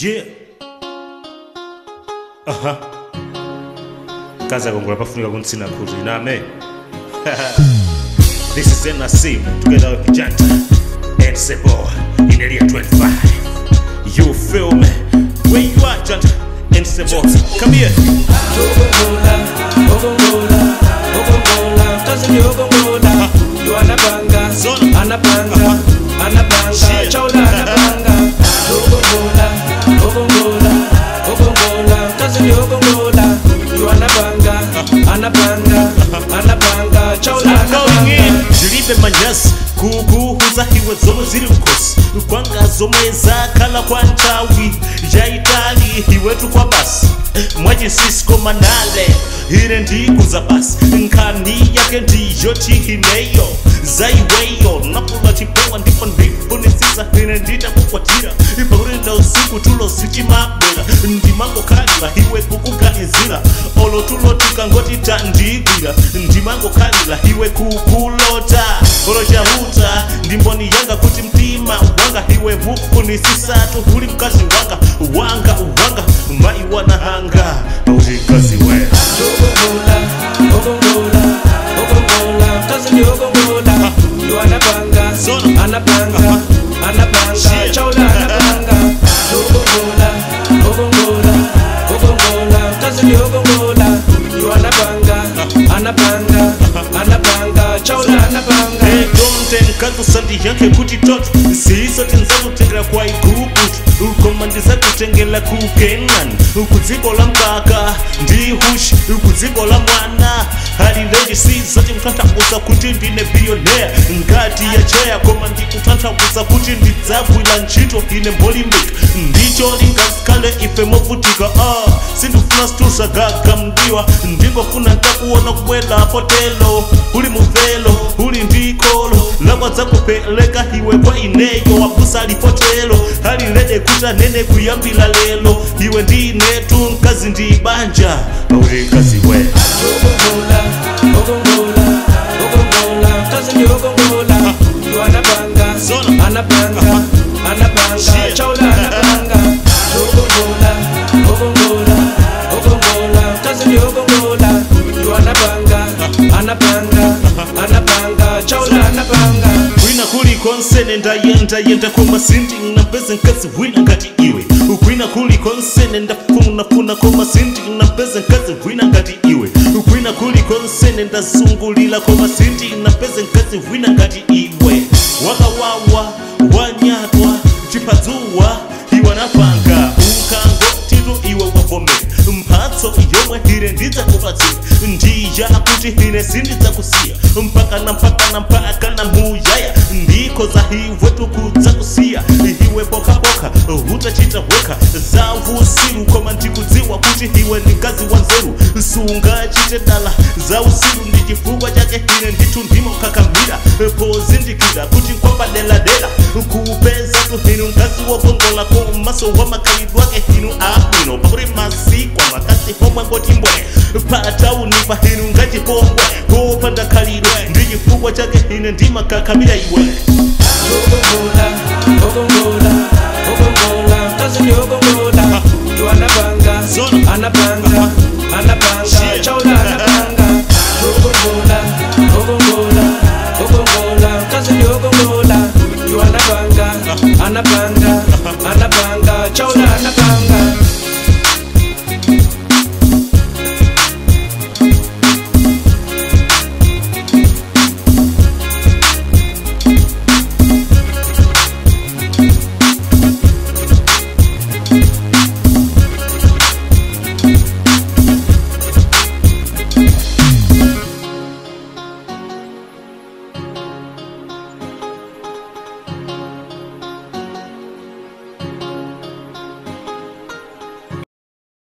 Yeah. Kaza kongola pafunika kuntsina kuti name. This is NSC together with Janta and Sebo in area 25. You feel me? Where you are, Janta and Sebo? Come here. You anapanga, anapanga, anapanga, chola anapanga. You anapanga, anapanga, anapanga, chola anapanga. Jilipe manyasi kukuhuza hiwe zomwe zili mkosi kwanga zomwe zakhala kwa ntawi ya itali hiwetu kwa basi mwachisisiko manale hire ndikuza basi nkani yake ndiyo chihineyo zaiweyo napula chipewa ndipo ndifunisisa hire ndita kukwatira ipaurenda usiku tulo sichimabwera ndimango kalila hiwe kukuganizira olo tulo tukangoti tandigwira ndimango kalila hiwe kukulota olo chahuta ndimboni yanga kuti mtima wanga hiwe mukunisisatu huli mkazi wanga mai wanahanga uti kazi we Kazi ni ogongola. You anapanga, anapanga, anapanga, chola anapanga. Ogongola, kazi ni ogongola. You anapanga, anapanga, anapanga, chola anapanga. Domten kazu sandi yake kuti totu siiso tinzaku tengela kwa igukutu ukomandiza kutengela kukenani ukuziko la mkaka ndi hushi ukuziko la mwana hali leji si zote mtantakuza kuti ndine billionaire ngati ya chaya koma ndikutantakuza kuti ndidzagwira ntchito ine mbolimika ndicho lingasikale ife movutika sindifuna situza gaga mdiwa ndingofuna ntakuona kubwela potelo uli muvelo uli ndikolo lakwa zakupeleka hiwe kwa ineyo wapusa lipotelo hali lede kuta nene kuyambila lelo hiwe ndinetu nkazi ndibanja uli kazi we Ogongola, kazi ni ogongola. You anapanga, anapanga, anapanga, chola anapanga. Ogongola, kazi ni ogongola. You anapanga, anapanga, anapanga, chola anapanga. Wina kuli konsene ndayenda koma sindi napeze nkazi wina ngati iwe ukwina kuli konsene ndafuna koma sindi napeze nkazi wina ngati iwe ukwina kuli konsene ndazungulila koma sindi napeze nkazi wina ngati iwe wakawawa wanyatwa chipadzuwa iwe napanga ukangotitu iwe wavomera mphatso yomwe hire ndidzakupatsira ndiya kuti hine sindidzakusiya mpaka na muyaya ndiko za hiwe tukudzakusiya hiwe pokapoka utachita weka za usiru koma ndikudziwa kuti hiwe ni mkazi wa nzeru sunga chite dala za usiru ndi chifukwa chake hine ndithu ndimo kakamira pozindikira kuti kwapadeladela kupeza tu hinu mkazi wokongola komaso wa makalidwe ake hinu abwino pakuti masikwa makasi homwe ngoti mbwe patauni pa hinu ngachipongwe kopanda khalidwe ndi chifukwa chake hine ndimakakamira iwe Ogongola, kazi ni ogongola. You anapanga, anapanga, anapanga, chola anapanga. Ogongola, kazi ni ogongola. You anapanga, anapanga, anapanga, chola anapanga.